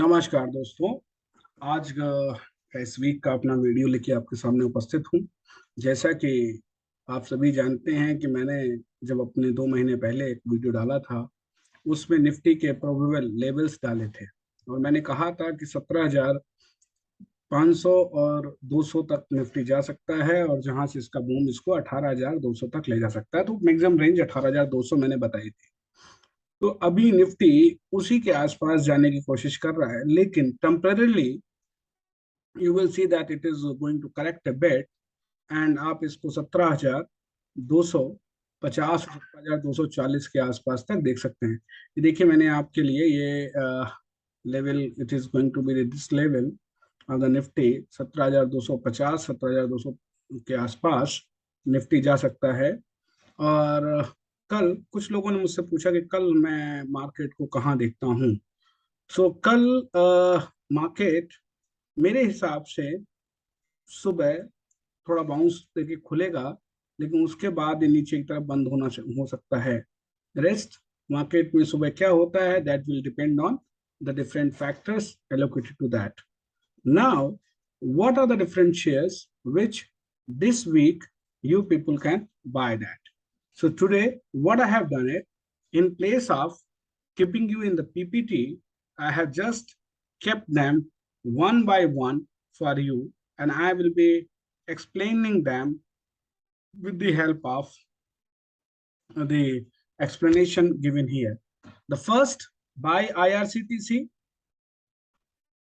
नमस्कार दोस्तों। आज का इस वीक का अपना वीडियो लेके आपके सामने उपस्थित हूँ। जैसा कि आप सभी जानते हैं कि मैंने जब अपने 2 महीने पहले एक वीडियो डाला था, उसमें निफ्टी के प्रोबेबल लेवल्स डाले थे और मैंने कहा था कि 17,500 और 200 तक निफ्टी जा सकता है और जहां से इसका बूम इसको 18,200 तक ले जा सकता है। तो मैक्सिमम रेंज 18,200 मैंने बताई थी। तो अभी निफ्टी उसी के आसपास जाने की कोशिश कर रहा है, लेकिन temporarily you will see that it is going to correct a bit and आप इसको 17,250 17,240 के आसपास तक देख सकते हैं। ये देखिए, मैंने आपके लिए ये level, it is going to be this level of the Nifty. 17,250 17,200 के आसपास निफ्टी जा सकता है। और कल कुछ लोगों ने मुझसे पूछा कि कल मैं मार्केट को कहाँ देखता हूँ। कल मार्केट मेरे हिसाब से सुबह थोड़ा बाउंस देके खुलेगा, लेकिन उसके बाद ये नीचे की तरफ बंद हो सकता है। रेस्ट मार्केट में सुबह क्या होता है, that will depend on the different factors allocated to that. Now what are the different shares which this week you people can buy that? So today what I have done it, in place of keeping you in the PPT, I have just kept them one by one for you, and I will be explaining them with the help of the explanation given here. The first, by IRCTC,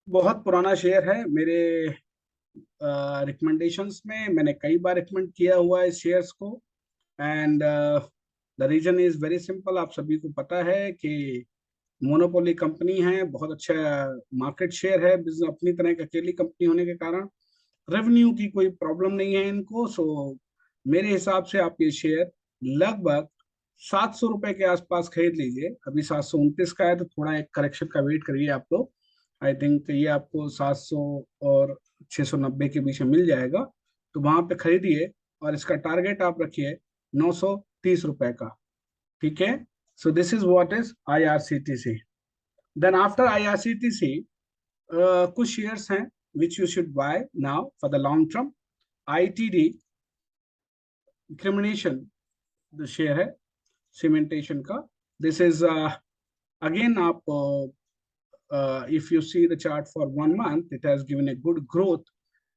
बहुत पुराना share है मेरे recommendations में। मैंने कई बार recommend किया हुआ है शेयर्स को, and the reason is very simple. आप सभी को पता है कि मोनोपोली कंपनी है, बहुत अच्छा मार्केट शेयर है, बिजनेस अपनी तरह की अकेली कंपनी होने के कारण रेवेन्यू की कोई प्रॉब्लम नहीं है इनको। मेरे हिसाब से आप ये शेयर लगभग 700 रुपए के आसपास खरीद लीजिए। अभी 729 का है, तो थोड़ा एक करेक्शन का वेट करिए आप लोग। आई थिंक ये आपको 700 और 690 के बीच में मिल जाएगा, तो वहां पे खरीदिए। और इसका टारगेट आप रखिए 930 रुपए का। ठीक है। So this is what is IRCTC। Then after IRCTC कुछ शेयर्स हैं which you should buy now for the long term. ITD क्रिमिनेशन शेयर है, सीमेंटेशन का। दिस इज अगेन आप if you see the chart for 1 month, it has given a good growth,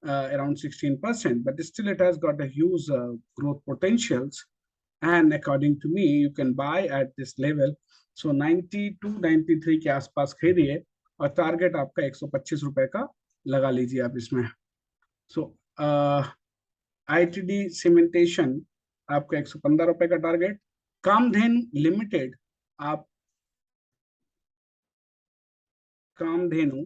around 16%, but still it has got a huge growth potentials. And according to me, you can buy at this level. 92 93 के आसपास खरीदिए और target आपका 125 रुपए का लगा लीजिए आप इसमें। ITD सीमेंटेशन आपका 115 रुपए का टारगेट। कामधेनु लिमिटेड, आप Kamdhenu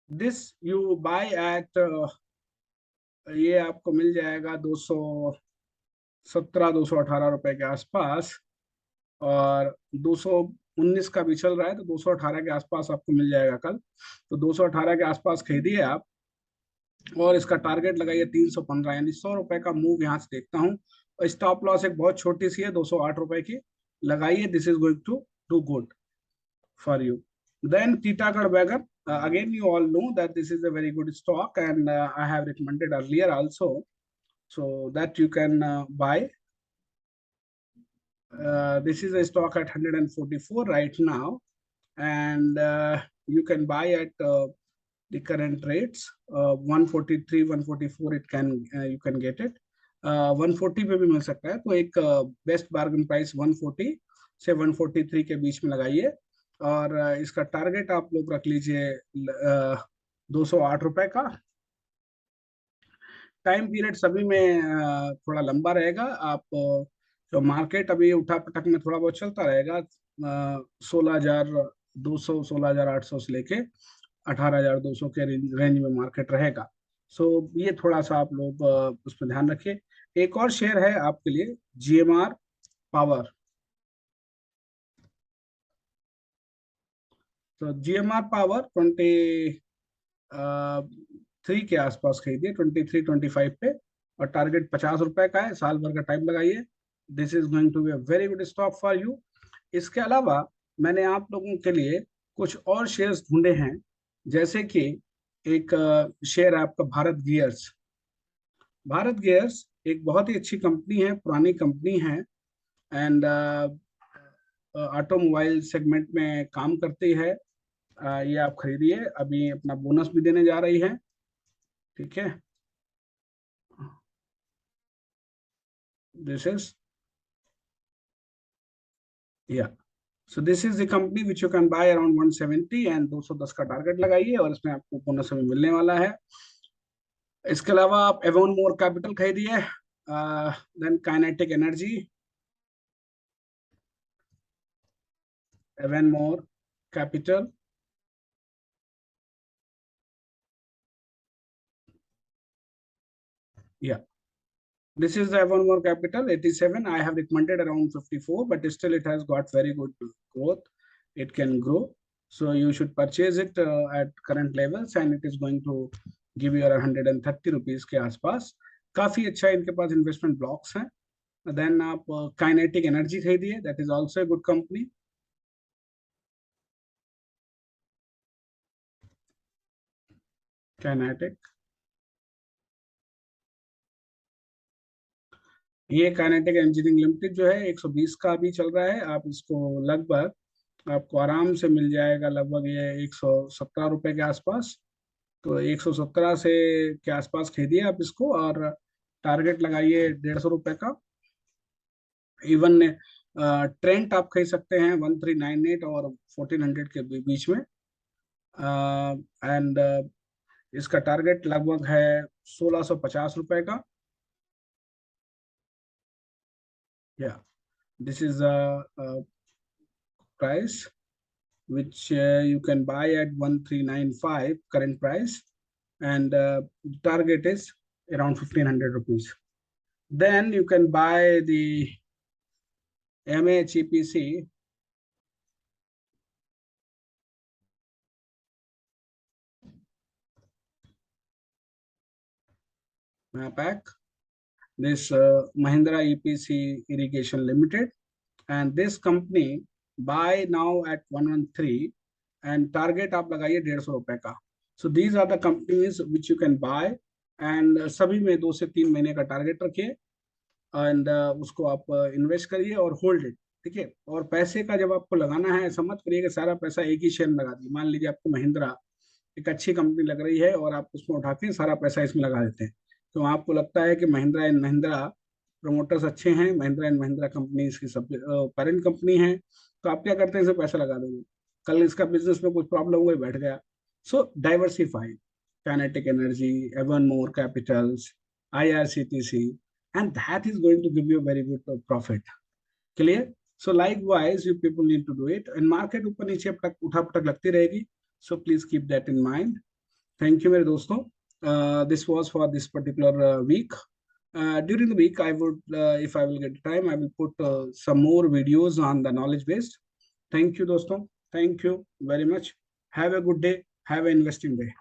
this you buy at, ये आपको मिल जाएगा 217 218 रुपए के आसपास, और 219 का भी चल रहा है, तो 218 के आसपास आपको मिल जाएगा कल। तो 218 के आसपास खरीदिए आप, और इसका टारगेट लगाइए 315, यानी 100 रुपए का मूव यहाँ से देखता हूँ। और स्टॉप लॉस एक बहुत छोटी सी है, 208 रुपए की लगाइए। This is going to do good for you. Then Titagarh Wagon, again you all know that this is a very good stock, and I have recommended earlier also, so that you can buy. This is a stock at 144 right now, and you can buy at the current rates, 143 144 it can you can get it, 140 पे भी मिल सकता है। तो एक best bargain price 140 से 143 के बीच में लगाइए, और इसका टारगेट आप लोग रख लीजिए 208 रुपए का। टाइम पीरियड सभी में थोड़ा लंबा रहेगा। आप जो मार्केट अभी उठा पटक में थोड़ा बहुत चलता रहेगा, 16,200 16,800 से लेके 18,200 के रेंज में मार्केट रहेगा। ये थोड़ा सा आप लोग उस पर ध्यान रखिए। एक और शेयर है आपके लिए, GMR पावर। तो GMR पावर 23 के आसपास खरीदिए, 23 25 पे, और टारगेट 50 रुपए का है। साल भर का टाइम लगाइए। This is going to be a very good stock for you. इसके अलावा मैंने आप लोगों के लिए कुछ और शेयर्स ढूंढे हैं, जैसे कि एक शेयर है आपका भारत गियर्स। भारत गियर्स एक बहुत ही अच्छी कंपनी है, पुरानी कंपनी है, एंड ऑटोमोबाइल सेगमेंट में काम करती है। ये आप खरीदिए, अभी अपना बोनस भी देने जा रही है, ठीक है। दिस इज, या, सो this is the company which you can by around 170, and 210 का टारगेट लगाइए और इसमें आपको बोनस भी मिलने वाला है। इसके अलावा आप एवोन मोर कैपिटल खरीदिए, देन काइनेटिक एनर्जी, एवन मोर कैपिटल, या, this is the one more capital 87. I have recommended around 54, but still it has got very good growth. It can grow, so you should purchase it at current levels, and it is going to give you around 130 rupees के आसपास। काफी अच्छा इनके पास investment blocks हैं। Then आप kinetic energy खरीदिए, that is also a good company. Kinetic, ये kinetic engineering limited जो है 120 का अभी चल रहा है। आप इसको लगभग, आपको आराम से मिल जाएगा लगभग ये 117 रुपए के आसपास। तो 117 से के आसपास खरीदिए आप इसको, और टारगेट लगाइए 150 रुपए का। इवन ट्रेंट आप खरीद सकते हैं 1398 और 1400 के बीच में, एंड इसका टारगेट लगभग है 1650 रुपए का। या, this is price which you can buy at 1395 current price, and target is around 1500 rupees. Then you can buy the MHEPC, MAPAC, this Mahindra EPC Irrigation Limited, and this company buy now at 113, and target आप लगाइए 150 रुपए का। So these are the companies which you can buy, and सभी में 2 से 3 महीने का target रखिए, एंड उसको आप इन्वेस्ट करिए और होल्ड इट, ठीक है। और पैसे का जब आपको लगाना है, ऐसा मत करिए कि सारा पैसा एक ही शेयर में लगा दिए। मान लीजिए आपको महिंद्रा एक अच्छी कंपनी लग रही है और आप उसमें उठा के सारा पैसा इसमें लगा देते हैं, तो आपको लगता है कि महिंद्रा एंड महिंद्रा प्रमोटर्स अच्छे हैं, महिंद्रा एंड महिंद्रा कंपनी इसकी सब पेरेंट कंपनी है, तो आप क्या करते हैं, इसे पैसा लगा देंगे, कल इसका बिजनेस में कुछ प्रॉब्लम हो गई, बैठ गया। So diversify, kinetic energy, Avon more capitals, IRCTC, and that is going to give you a very good profit. Clear? So likewise, you people need to do it. And market ऊपर नीचे उठा पटक लगती रहेगी. So please keep that in mind. Thank you मेरे दोस्तों. This was for this particular week. During the week, I would, if I will get time, I will put some more videos on the knowledge based. Thank you दोस्तों. Thank you very much. Have a good day. Have an investing day.